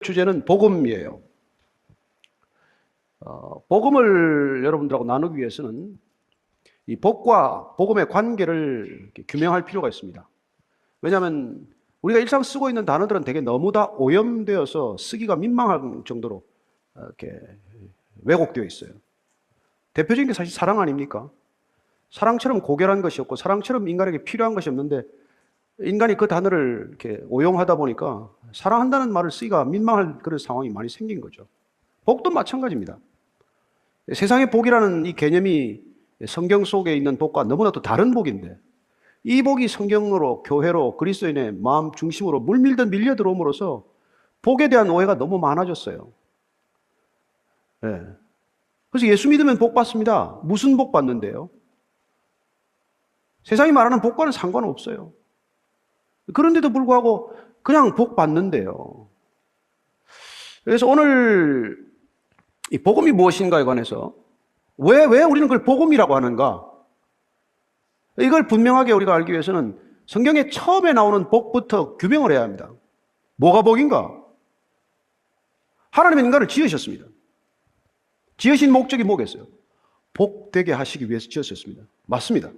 주제는 복음이에요. 복음을 여러분들하고 나누기 위해서는 이 복과 복음의 관계를 규명할 필요가 있습니다. 왜냐하면 우리가 일상 쓰고 있는 단어들은 되게 너무 다 오염되어서 쓰기가 민망할 정도로 이렇게 왜곡되어 있어요. 대표적인 게 사실 사랑 아닙니까? 사랑처럼 고결한 것이 없고 사랑처럼 인간에게 필요한 것이 없는데 인간이 그 단어를 이렇게 오용하다 보니까 사랑한다는 말을 쓰기가 민망할 그런 상황이 많이 생긴 거죠. 복도 마찬가지입니다. 세상의 복이라는 이 개념이 성경 속에 있는 복과 너무나도 다른 복인데 이 복이 성경으로, 교회로, 그리스도인의 마음 중심으로 물밀듯 밀려 들어옴으로써 복에 대한 오해가 너무 많아졌어요. 네. 그래서 예수 믿으면 복 받습니다. 무슨 복 받는데요? 세상이 말하는 복과는 상관없어요. 그런데도 불구하고 그냥 복 받는데요. 그래서 오늘 이 복음이 무엇인가에 관해서 왜 우리는 그걸 복음이라고 하는가? 이걸 분명하게 우리가 알기 위해서는 성경에 처음에 나오는 복부터 규명을 해야 합니다. 뭐가 복인가? 하나님은 인간을 지으셨습니다. 지으신 목적이 뭐겠어요? 복되게 하시기 위해서 지으셨습니다. 맞습니다.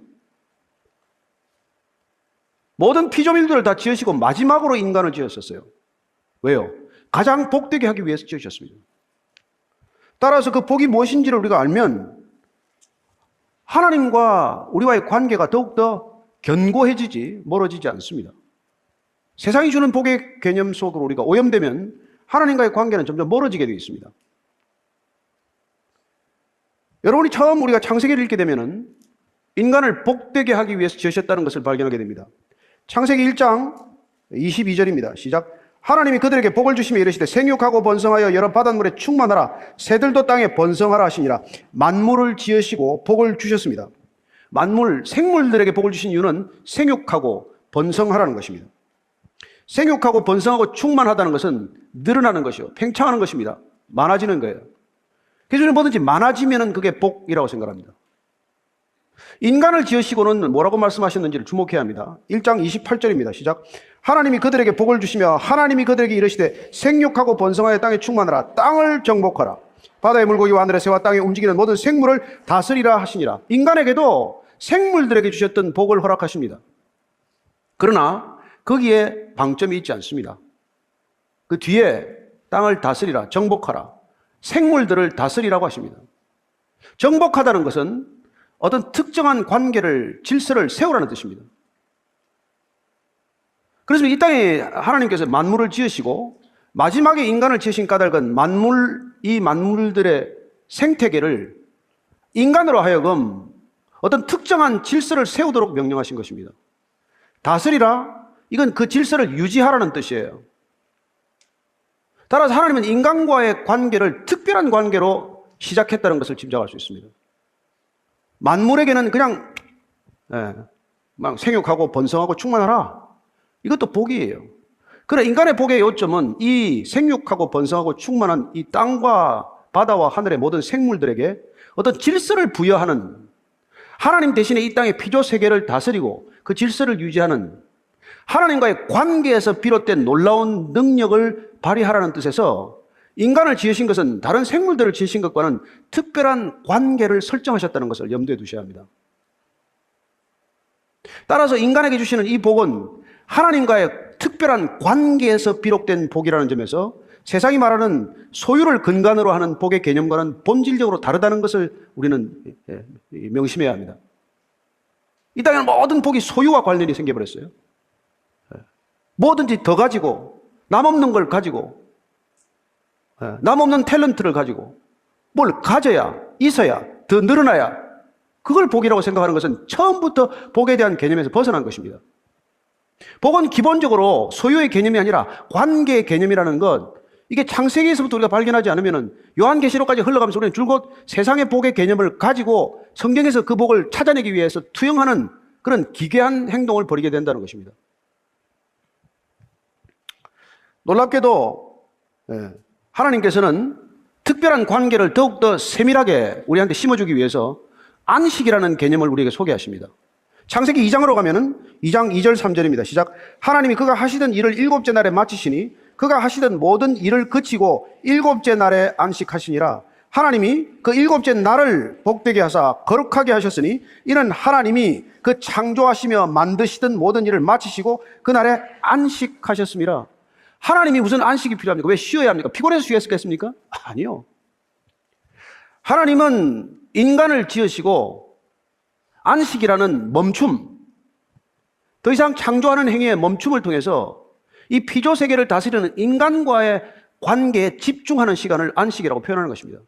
모든 피조물들을 다 지으시고 마지막으로 인간을 지으셨어요. 왜요? 가장 복되게 하기 위해서 지으셨습니다. 따라서 그 복이 무엇인지를 우리가 알면 하나님과 우리와의 관계가 더욱더 견고해지지 멀어지지 않습니다. 세상이 주는 복의 개념 속으로 우리가 오염되면 하나님과의 관계는 점점 멀어지게 되어 있습니다. 여러분이 처음 우리가 창세기를 읽게 되면 인간을 복되게 하기 위해서 지으셨다는 것을 발견하게 됩니다. 창세기 1장 22절입니다. 시작. 하나님이 그들에게 복을 주시며 이르시되 생육하고 번성하여 여러 바닷물에 충만하라 새들도 땅에 번성하라 하시니라. 만물을 지으시고 복을 주셨습니다. 만물, 생물들에게 복을 주신 이유는 생육하고 번성하라는 것입니다. 생육하고 번성하고 충만하다는 것은 늘어나는 것이요 팽창하는 것입니다. 많아지는 거예요. 그래서 우리는 뭐든지 많아지면 그게 복이라고 생각합니다. 인간을 지으시고는 뭐라고 말씀하셨는지를 주목해야 합니다. 1장 28절입니다. 시작. 하나님이 그들에게 복을 주시며 하나님이 그들에게 이르시되 생육하고 번성하여 땅에 충만하라 땅을 정복하라 바다의 물고기와 하늘의 새와 땅에 움직이는 모든 생물을 다스리라 하시니라. 인간에게도 생물들에게 주셨던 복을 허락하십니다. 그러나 거기에 방점이 있지 않습니다. 그 뒤에 땅을 다스리라, 정복하라, 생물들을 다스리라고 하십니다. 정복하다는 것은 어떤 특정한 관계를, 질서를 세우라는 뜻입니다. 그래서 이 땅에 하나님께서 만물을 지으시고 마지막에 인간을 지으신 까닭은 이 만물들의 생태계를 인간으로 하여금 어떤 특정한 질서를 세우도록 명령하신 것입니다. 다스리라, 이건 그 질서를 유지하라는 뜻이에요. 따라서 하나님은 인간과의 관계를 특별한 관계로 시작했다는 것을 짐작할 수 있습니다. 만물에게는 그냥 생육하고 번성하고 충만하라. 이것도 복이에요. 그러나 인간의 복의 요점은 이 생육하고 번성하고 충만한 이 땅과 바다와 하늘의 모든 생물들에게 어떤 질서를 부여하는, 하나님 대신에 이 땅의 피조 세계를 다스리고 그 질서를 유지하는 하나님과의 관계에서 비롯된 놀라운 능력을 발휘하라는 뜻에서 인간을 지으신 것은 다른 생물들을 지으신 것과는 특별한 관계를 설정하셨다는 것을 염두에 두셔야 합니다. 따라서 인간에게 주시는 이 복은 하나님과의 특별한 관계에서 비롯된 복이라는 점에서 세상이 말하는 소유를 근간으로 하는 복의 개념과는 본질적으로 다르다는 것을 우리는 명심해야 합니다. 이 땅에는 모든 복이 소유와 관련이 생겨버렸어요. 뭐든지 더 가지고, 남 없는 걸 가지고, 남 없는 탤런트를 가지고 뭘 가져야, 있어야, 더 늘어나야 그걸 복이라고 생각하는 것은 처음부터 복에 대한 개념에서 벗어난 것입니다. 복은 기본적으로 소유의 개념이 아니라 관계의 개념이라는 것, 이게 창세기에서부터 우리가 발견하지 않으면 요한계시록까지 흘러가면서 우리는 줄곧 세상의 복의 개념을 가지고 성경에서 그 복을 찾아내기 위해서 투영하는 그런 기괴한 행동을 벌이게 된다는 것입니다. 놀랍게도 하나님께서는 특별한 관계를 더욱더 세밀하게 우리한테 심어주기 위해서 안식이라는 개념을 우리에게 소개하십니다. 창세기 2장으로 가면은 2장 2절 3절입니다. 시작. 하나님이 그가 하시던 일을 7째 날에 마치시니 그가 하시던 모든 일을 그치고 일곱째 날에 안식하시니라. 하나님이 그 일곱째 날을 복되게 하사 거룩하게 하셨으니 이는 하나님이 그 창조하시며 만드시던 모든 일을 마치시고 그날에 안식하셨습니다. 하나님이 무슨 안식이 필요합니까? 왜 쉬어야 합니까? 피곤해서 쉬었겠습니까? 아니요. 하나님은 인간을 지으시고 안식이라는 멈춤, 더 이상 창조하는 행위의 멈춤을 통해서 이 피조 세계를 다스리는 인간과의 관계에 집중하는 시간을 안식이라고 표현하는 것입니다.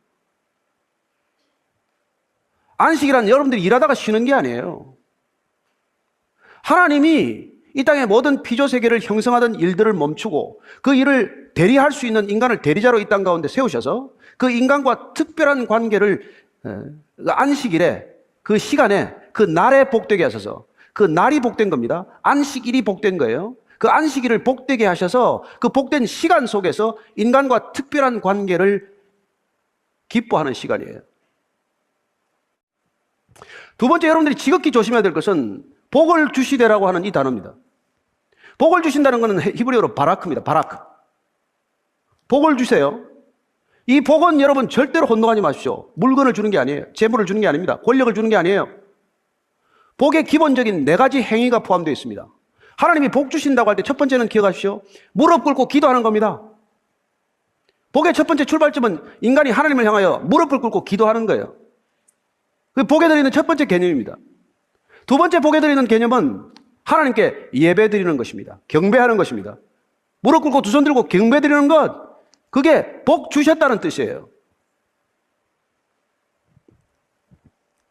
안식이란 여러분들이 일하다가 쉬는 게 아니에요. 하나님이 이 땅의 모든 피조 세계를 형성하던 일들을 멈추고 그 일을 대리할 수 있는 인간을 대리자로 이 땅 가운데 세우셔서 그 인간과 특별한 관계를 안식일에 그 시간에 그 날에 복되게 하셔서 그 날이 복된 겁니다. 안식일이 복된 거예요. 그 안식일을 복되게 하셔서 그 복된 시간 속에서 인간과 특별한 관계를 기뻐하는 시간이에요. 두 번째, 여러분들이 지극히 조심해야 될 것은 복을 주시되라고 하는 이 단어입니다. 복을 주신다는 것은 히브리어로 바라크입니다. 바라크. 복을 주세요. 이 복은 여러분 절대로 혼동하지 마십시오. 물건을 주는 게 아니에요. 재물을 주는 게 아닙니다. 권력을 주는 게 아니에요. 복의 기본적인 4가지 행위가 포함되어 있습니다. 하나님이 복 주신다고 할 때 첫 번째는 기억하십시오. 무릎 꿇고 기도하는 겁니다. 복의 첫 번째 출발점은 인간이 하나님을 향하여 무릎을 꿇고 기도하는 거예요. 그 복에 드리는 첫 번째 개념입니다. 두 번째 복에 드리는 개념은 하나님께 예배 드리는 것입니다. 경배하는 것입니다. 무릎 꿇고 두 손 들고 경배 드리는 것, 그게 복 주셨다는 뜻이에요.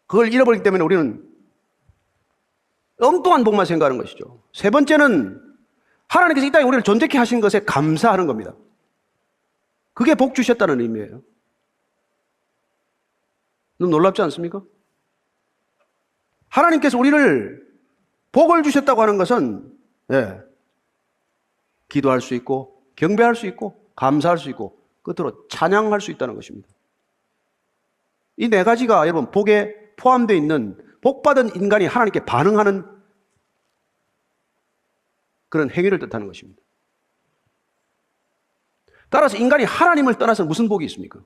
그걸 잃어버리기 때문에 우리는 엉뚱한 복만 생각하는 것이죠. 세 번째는 하나님께서 이 땅에 우리를 존재케 하신 것에 감사하는 겁니다. 그게 복 주셨다는 의미예요. 너무 놀랍지 않습니까? 하나님께서 우리를 복을 주셨다고 하는 것은 기도할 수 있고 경배할 수 있고 감사할 수 있고 끝으로 찬양할 수 있다는 것입니다. 이 4가지가 여러분 복에 포함되어 있는 복받은 인간이 하나님께 반응하는 그런 행위를 뜻하는 것입니다. 따라서 인간이 하나님을 떠나서 무슨 복이 있습니까?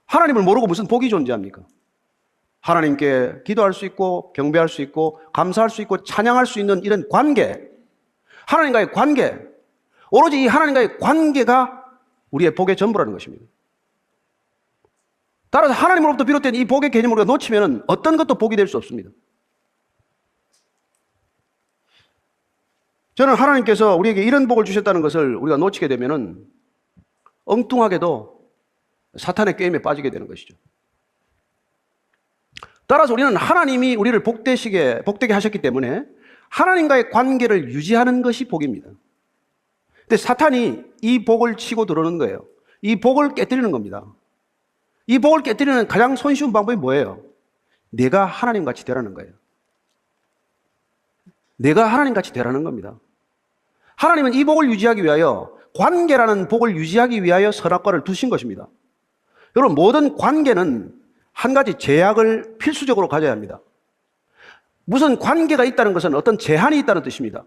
하나님을 모르고 무슨 복이 존재합니까? 하나님께 기도할 수 있고 경배할 수 있고 감사할 수 있고 찬양할 수 있는 이런 관계, 하나님과의 관계, 오로지 이 하나님과의 관계가 우리의 복의 전부라는 것입니다. 따라서 하나님으로부터 비롯된 이 복의 개념을 우리가 놓치면 어떤 것도 복이 될 수 없습니다. 저는 하나님께서 우리에게 이런 복을 주셨다는 것을 우리가 놓치게 되면 엉뚱하게도 사탄의 게임에 빠지게 되는 것이죠. 따라서 우리는 하나님이 우리를 복되게 하셨기 때문에 하나님과의 관계를 유지하는 것이 복입니다. 근데 사탄이 이 복을 치고 들어오는 거예요. 이 복을 깨뜨리는 겁니다. 이 복을 깨뜨리는 가장 손쉬운 방법이 뭐예요? 내가 하나님같이 되라는 거예요. 내가 하나님같이 되라는 겁니다. 하나님은 이 복을 유지하기 위하여, 관계라는 복을 유지하기 위하여 선악과를 두신 것입니다. 여러분, 모든 관계는 한 가지 제약을 필수적으로 가져야 합니다. 무슨 관계가 있다는 것은 어떤 제한이 있다는 뜻입니다.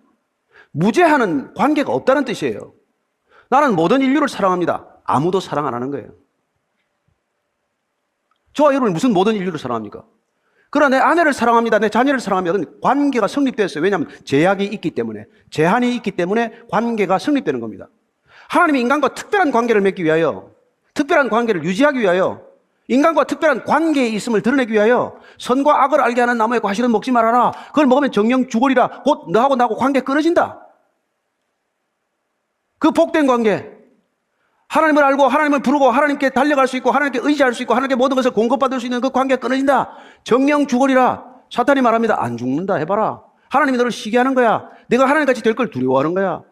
무제한은 관계가 없다는 뜻이에요. 나는 모든 인류를 사랑합니다. 아무도 사랑 안 하는 거예요. 저와 여러분이 무슨 모든 인류를 사랑합니까? 그러나 내 아내를 사랑합니다. 내 자녀를 사랑합니다. 관계가 성립됐어요. 왜냐하면 제약이 있기 때문에, 제한이 있기 때문에 관계가 성립되는 겁니다. 하나님이 인간과 특별한 관계를 맺기 위하여, 특별한 관계를 유지하기 위하여, 인간과 특별한 관계에 있음을 드러내기 위하여 선과 악을 알게 하는 나무의 과실은 먹지 말아라. 그걸 먹으면 정령 죽으리라. 곧 너하고 나하고 관계 끊어진다. 그 복된 관계, 하나님을 알고 하나님을 부르고 하나님께 달려갈 수 있고 하나님께 의지할 수 있고 하나님께 모든 것을 공급받을 수 있는 그 관계가 끊어진다. 정령 죽으리라. 사탄이 말합니다. 안 죽는다. 해봐라. 하나님이 너를 시기하는 거야. 내가 하나님같이 될 걸 두려워하는 거야.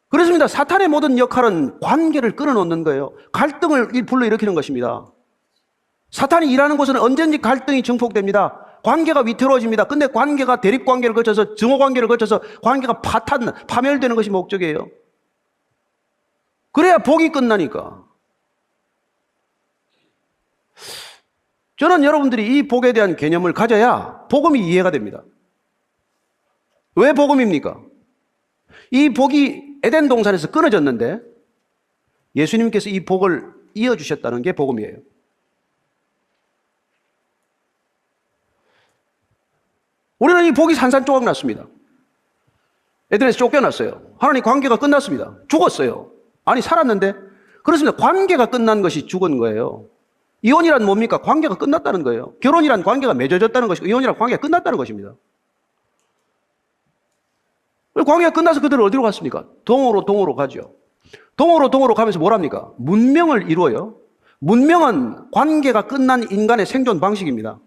그렇습니다. 사탄의 모든 역할은 관계를 끊어놓는 거예요. 갈등을 불러일으키는 것입니다. 사탄이 일하는 곳은 언제든지 갈등이 증폭됩니다. 관계가 위태로워집니다. 근데 관계가 대립관계를 거쳐서 증오관계를 거쳐서 관계가 파멸되는 것이 목적이에요. 그래야 복이 끝나니까. 저는 여러분들이 이 복에 대한 개념을 가져야 복음이 이해가 됩니다. 왜 복음입니까? 이 복이 에덴 동산에서 끊어졌는데 예수님께서 이 복을 이어주셨다는 게 복음이에요. 우리는 이 복이 산산조각 났습니다. 에덴에서 쫓겨났어요. 하나님 관계가 끝났습니다. 죽었어요. 아니 살았는데 그렇습니다. 관계가 끝난 것이 죽은 거예요. 이혼이란 뭡니까? 관계가 끝났다는 거예요. 결혼이란 관계가 맺어졌다는 것이고 이혼이란 관계가 끝났다는 것입니다. 관계가 끝나서 그들은 어디로 갔습니까? 동으로 가죠. 동으로 가면서 뭘 합니까? 문명을 이루어요. 문명은 관계가 끝난 인간의 생존 방식입니다.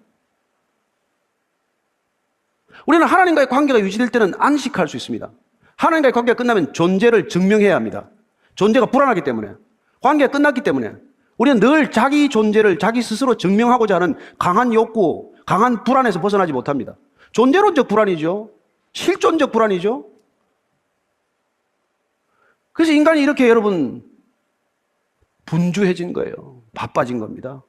우리는 하나님과의 관계가 유지될 때는 안식할 수 있습니다. 하나님과의 관계가 끝나면 존재를 증명해야 합니다. 존재가 불안하기 때문에, 관계가 끝났기 때문에 우리는 늘 자기 존재를 자기 스스로 증명하고자 하는 강한 욕구, 강한 불안에서 벗어나지 못합니다. 존재론적 불안이죠. 실존적 불안이죠. 그래서 인간이 이렇게 여러분 분주해진 거예요. 바빠진 겁니다.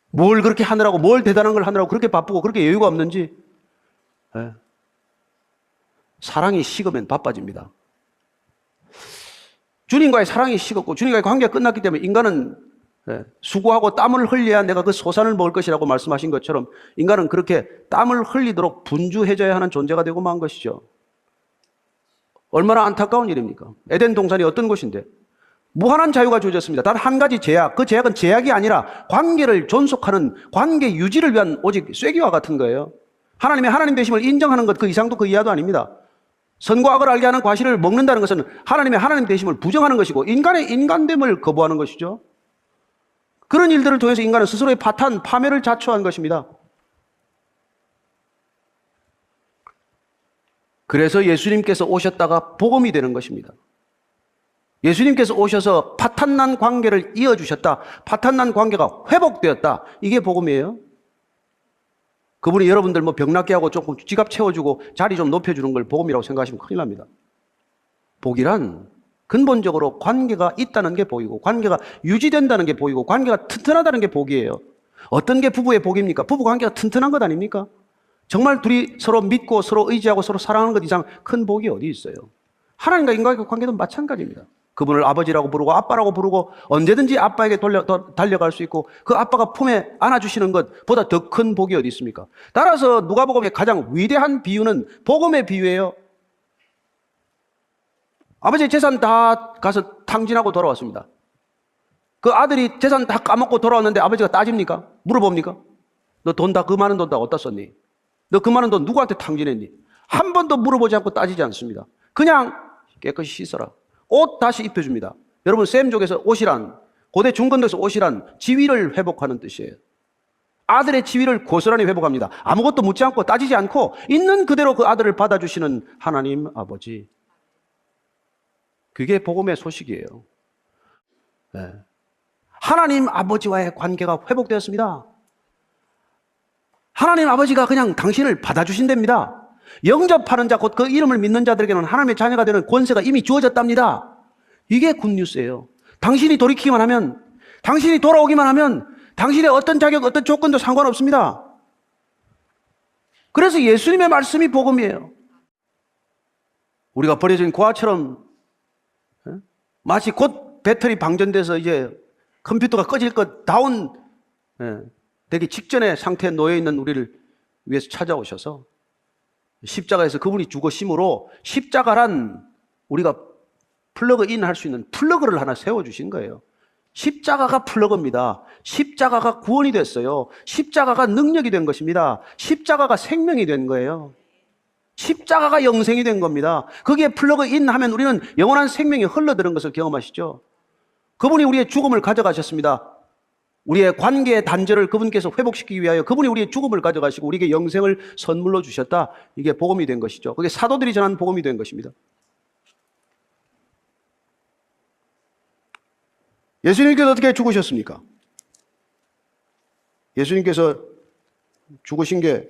뭘 그렇게 하느라고, 뭘 대단한 걸 하느라고 그렇게 바쁘고 그렇게 여유가 없는지. 네. 사랑이 식으면 바빠집니다. 주님과의 사랑이 식었고 주님과의 관계가 끝났기 때문에 인간은 수고하고 땀을 흘려야 내가 그 소산을 먹을 것이라고 말씀하신 것처럼 인간은 그렇게 땀을 흘리도록 분주해져야 하는 존재가 되고 만 것이죠. 얼마나 안타까운 일입니까? 에덴 동산이 어떤 곳인데 무한한 자유가 주어졌습니다. 단 한 가지 제약, 그 제약은 제약이 아니라 관계를 존속하는 관계 유지를 위한 오직 쐐기와 같은 거예요. 하나님의 하나님 되심을 인정하는 것 그 이상도 그 이하도 아닙니다. 선과 악을 알게 하는 과실을 먹는다는 것은 하나님의 하나님 되심을 부정하는 것이고 인간의 인간됨을 거부하는 것이죠. 그런 일들을 통해서 인간은 스스로의 파탄, 파멸을 자초한 것입니다. 그래서 예수님께서 오셨다가 복음이 되는 것입니다. 예수님께서 오셔서 파탄난 관계를 이어주셨다. 파탄난 관계가 회복되었다. 이게 복음이에요. 그분이 여러분들 뭐 병낫게 하고 조금 지갑 채워주고 자리 좀 높여주는 걸 복음이라고 생각하시면 큰일 납니다. 복이란 근본적으로 관계가 있다는 게 복이고 관계가 유지된다는 게 복이고 관계가 튼튼하다는 게 복이에요. 어떤 게 부부의 복입니까? 부부 관계가 튼튼한 것 아닙니까? 정말 둘이 서로 믿고 서로 의지하고 서로 사랑하는 것 이상 큰 복이 어디 있어요? 하나님과 인간의 관계도 마찬가지입니다. 그분을 아버지라고 부르고 아빠라고 부르고 언제든지 아빠에게 달려갈 수 있고 그 아빠가 품에 안아주시는 것보다 더 큰 복이 어디 있습니까? 따라서 누가복음의 가장 위대한 비유는 복음의 비유예요. 아버지 재산 다 가서 탕진하고 돌아왔습니다. 그 아들이 재산 다 까먹고 돌아왔는데 아버지가 따집니까? 물어봅니까? 너 돈 다 그 많은 돈 다 어디다 썼니? 너 그 많은 돈 누구한테 탕진했니? 한 번도 물어보지 않고 따지지 않습니다. 그냥 깨끗이 씻어라. 옷 다시 입혀줍니다. 여러분 셈족에서 옷이란, 고대 중건도에서 옷이란 지위를 회복하는 뜻이에요. 아들의 지위를 고스란히 회복합니다. 아무것도 묻지 않고 따지지 않고 있는 그대로 그 아들을 받아주시는 하나님 아버지. 그게 복음의 소식이에요. 네. 하나님 아버지와의 관계가 회복되었습니다. 하나님 아버지가 그냥 당신을 받아주신답니다. 영접하는 자, 곧 그 이름을 믿는 자들에게는 하나님의 자녀가 되는 권세가 이미 주어졌답니다. 이게 굿뉴스예요. 당신이 돌이키기만 하면, 당신이 돌아오기만 하면 당신의 어떤 자격, 어떤 조건도 상관없습니다. 그래서 예수님의 말씀이 복음이에요. 우리가 버려진 고아처럼 마치 곧 배터리 방전돼서 이제 컴퓨터가 꺼질 것 다운 되기 직전의 상태에 놓여 있는 우리를 위해서 찾아오셔서 십자가에서 그분이 죽으심으로 십자가란 우리가 플러그인 할 수 있는 플러그를 하나 세워주신 거예요. 십자가가 플러그입니다. 십자가가 구원이 됐어요. 십자가가 능력이 된 것입니다. 십자가가 생명이 된 거예요. 십자가가 영생이 된 겁니다. 거기에 플러그인 하면 우리는 영원한 생명이 흘러드는 것을 경험하시죠. 그분이 우리의 죽음을 가져가셨습니다. 우리의 관계의 단절을 그분께서 회복시키기 위하여 그분이 우리의 죽음을 가져가시고 우리에게 영생을 선물로 주셨다. 이게 복음이 된 것이죠. 그게 사도들이 전한 복음이 된 것입니다. 예수님께서 어떻게 죽으셨습니까? 예수님께서 죽으신 게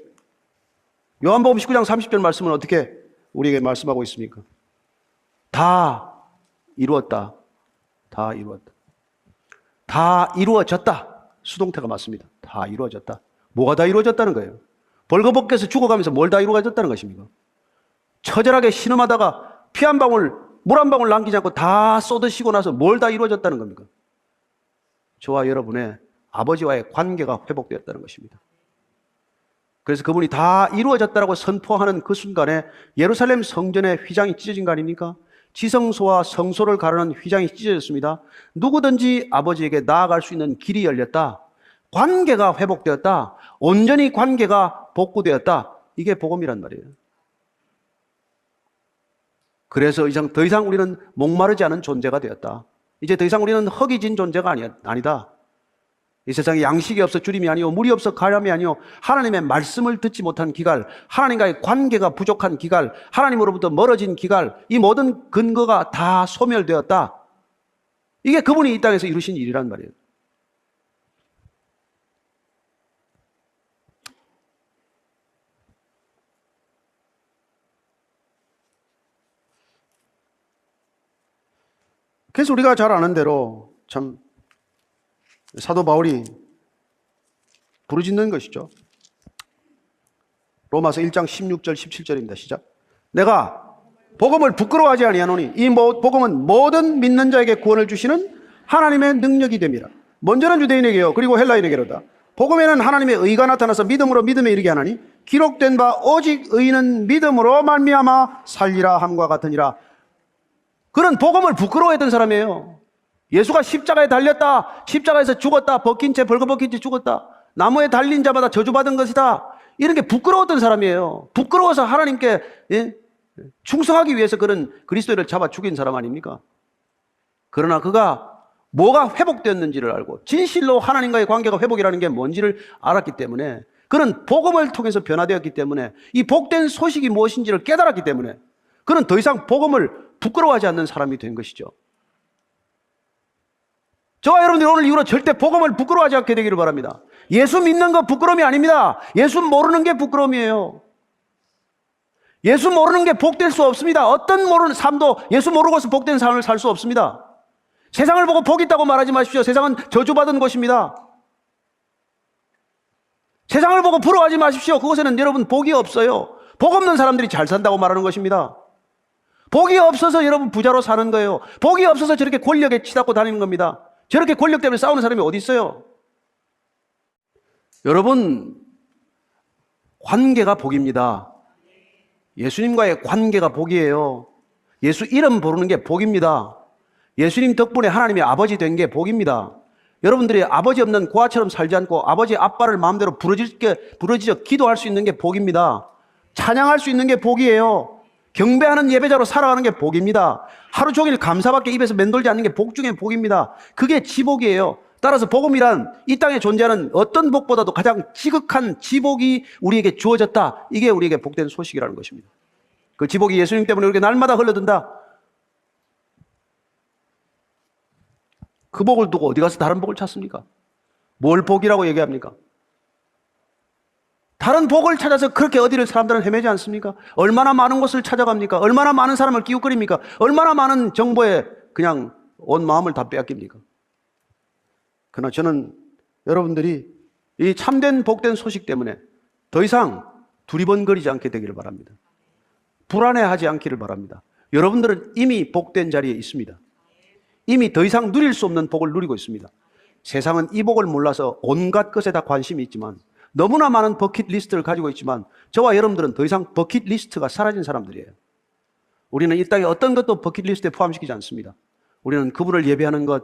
요한복음 19장 30절 말씀은 어떻게 우리에게 말씀하고 있습니까? 다 이루었다. 다 이루었다. 다 이루어졌다. 수동태가 맞습니다. 다 이루어졌다. 뭐가 다 이루어졌다는 거예요? 벌거벗겨서 죽어가면서 뭘 다 이루어졌다는 것입니까? 처절하게 신음하다가 피 한 방울 물 한 방울 남기지 않고 다 쏟으시고 나서 뭘 다 이루어졌다는 겁니까? 저와 여러분의 아버지와의 관계가 회복되었다는 것입니다. 그래서 그분이 다 이루어졌다고 선포하는 그 순간에 예루살렘 성전의 휘장이 찢어진 거 아닙니까? 지성소와 성소를 가르는 휘장이 찢어졌습니다. 누구든지 아버지에게 나아갈 수 있는 길이 열렸다. 관계가 회복되었다. 온전히 관계가 복구되었다. 이게 복음이란 말이에요. 그래서 더 이상 우리는 목마르지 않은 존재가 되었다. 이제 더 이상 우리는 허기진 존재가 아니다. 이 세상에 양식이 없어 주림이 아니요 물이 없어 가람이 아니요 하나님의 말씀을 듣지 못한 기갈, 하나님과의 관계가 부족한 기갈, 하나님으로부터 멀어진 기갈, 이 모든 근거가 다 소멸되었다. 이게 그분이 이 땅에서 이루신 일이란 말이에요. 그래서 우리가 잘 아는 대로 참 사도 바울이 부르짖는 것이죠. 로마서 1장 16절 17절입니다. 시작. 내가 복음을 부끄러워하지 아니하노니 이 복음은 모든 믿는 자에게 구원을 주시는 하나님의 능력이 됨이라. 먼저는 유대인에게요 그리고 헬라인에게로다. 복음에는 하나님의 의가 나타나서 믿음으로 믿음에 이르게 하나니 기록된 바 오직 의인은 믿음으로 말미암아 살리라 함과 같으니라. 그는 복음을 부끄러워했던 사람이에요. 예수가 십자가에 달렸다. 십자가에서 죽었다. 벗긴 채 벌거벗긴 채 죽었다. 나무에 달린 자마다 저주받은 것이다. 이런 게 부끄러웠던 사람이에요. 부끄러워서 하나님께 충성하기 위해서 그런 그리스도를 잡아 죽인 사람 아닙니까? 그러나 그가 뭐가 회복되었는지를 알고 진실로 하나님과의 관계가 회복이라는 게 뭔지를 알았기 때문에, 그는 복음을 통해서 변화되었기 때문에, 이 복된 소식이 무엇인지를 깨달았기 때문에 그는 더 이상 복음을 부끄러워하지 않는 사람이 된 것이죠. 저와 여러분들이 오늘 이후로 절대 복음을 부끄러워하지 않게 되기를 바랍니다. 예수 믿는 거 부끄러움이 아닙니다. 예수 모르는 게 부끄러움이에요. 예수 모르는 게 복될 수 없습니다. 어떤 모르는 삶도 예수 모르고서 복된 삶을 살 수 없습니다. 세상을 보고 복 있다고 말하지 마십시오. 세상은 저주받은 곳입니다. 세상을 보고 부러워하지 마십시오. 그곳에는 여러분 복이 없어요. 복 없는 사람들이 잘 산다고 말하는 것입니다. 복이 없어서 여러분 부자로 사는 거예요. 복이 없어서 저렇게 권력에 치닫고 다니는 겁니다. 저렇게 권력 때문에 싸우는 사람이 어디 있어요? 여러분, 관계가 복입니다. 예수님과의 관계가 복이에요. 예수 이름 부르는 게 복입니다. 예수님 덕분에 하나님의 아버지 된 게 복입니다. 여러분들이 아버지 없는 고아처럼 살지 않고 아버지 아빠를 마음대로 부르짖어 기도할 수 있는 게 복입니다. 찬양할 수 있는 게 복이에요. 경배하는 예배자로 살아가는 게 복입니다. 하루 종일 감사밖에 입에서 맴돌지 않는 게 복 중에 복입니다. 그게 지복이에요. 따라서 복음이란 이 땅에 존재하는 어떤 복보다도 가장 지극한 지복이 우리에게 주어졌다. 이게 우리에게 복된 소식이라는 것입니다. 그 지복이 예수님 때문에 우리에게 날마다 흘러든다. 그 복을 두고 어디 가서 다른 복을 찾습니까? 뭘 복이라고 얘기합니까? 다른 복을 찾아서 그렇게 어디를 사람들은 헤매지 않습니까? 얼마나 많은 곳을 찾아갑니까? 얼마나 많은 사람을 기웃거립니까? 얼마나 많은 정보에 그냥 온 마음을 다 빼앗깁니까? 그러나 저는 여러분들이 이 참된 복된 소식 때문에 더 이상 두리번거리지 않게 되기를 바랍니다. 불안해하지 않기를 바랍니다. 여러분들은 이미 복된 자리에 있습니다. 이미 더 이상 누릴 수 없는 복을 누리고 있습니다. 세상은 이 복을 몰라서 온갖 것에 다 관심이 있지만, 너무나 많은 버킷리스트를 가지고 있지만, 저와 여러분들은 더 이상 버킷리스트가 사라진 사람들이에요. 우리는 이 땅에 어떤 것도 버킷리스트에 포함시키지 않습니다. 우리는 그분을 예배하는 것,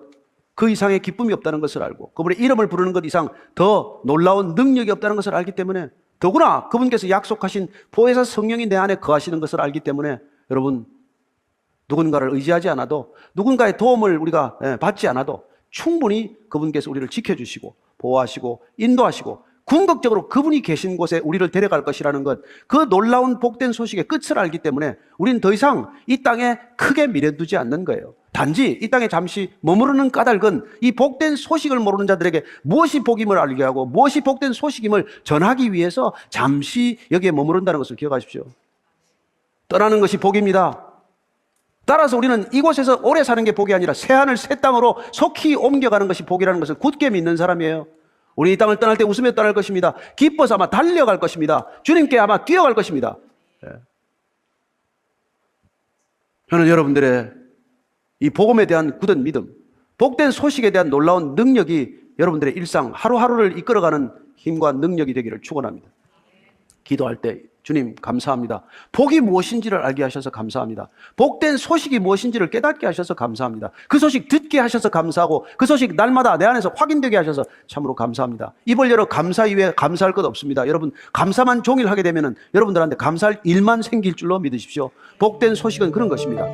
그 이상의 기쁨이 없다는 것을 알고, 그분의 이름을 부르는 것 이상 더 놀라운 능력이 없다는 것을 알기 때문에, 더구나 그분께서 약속하신 보혜사 성령이 내 안에 거하시는 것을 알기 때문에, 여러분, 누군가를 의지하지 않아도, 누군가의 도움을 우리가 받지 않아도 충분히 그분께서 우리를 지켜주시고 보호하시고 인도하시고 궁극적으로 그분이 계신 곳에 우리를 데려갈 것이라는 것, 그 놀라운 복된 소식의 끝을 알기 때문에 우리는 더 이상 이 땅에 크게 미련두지 않는 거예요. 단지 이 땅에 잠시 머무르는 까닭은 이 복된 소식을 모르는 자들에게 무엇이 복임을 알게 하고 무엇이 복된 소식임을 전하기 위해서 잠시 여기에 머무른다는 것을 기억하십시오. 떠나는 것이 복입니다. 따라서 우리는 이곳에서 오래 사는 게 복이 아니라 새하늘 새 땅으로 속히 옮겨가는 것이 복이라는 것을 굳게 믿는 사람이에요. 우리 이 땅을 떠날 때 웃으며 떠날 것입니다. 기뻐서 아마 달려갈 것입니다. 주님께 아마 뛰어갈 것입니다. 저는 여러분들의 이 복음에 대한 굳은 믿음, 복된 소식에 대한 놀라운 능력이 여러분들의 일상 하루하루를 이끌어가는 힘과 능력이 되기를 축원합니다. 기도할 때 주님 감사합니다. 복이 무엇인지를 알게 하셔서 감사합니다. 복된 소식이 무엇인지를 깨닫게 하셔서 감사합니다. 그 소식 듣게 하셔서 감사하고 그 소식 날마다 내 안에서 확인되게 하셔서 참으로 감사합니다. 입을 열어 감사 이외에 감사할 것 없습니다. 여러분 감사만 종일 하게 되면 여러분들한테 감사할 일만 생길 줄로 믿으십시오. 복된 소식은 그런 것입니다.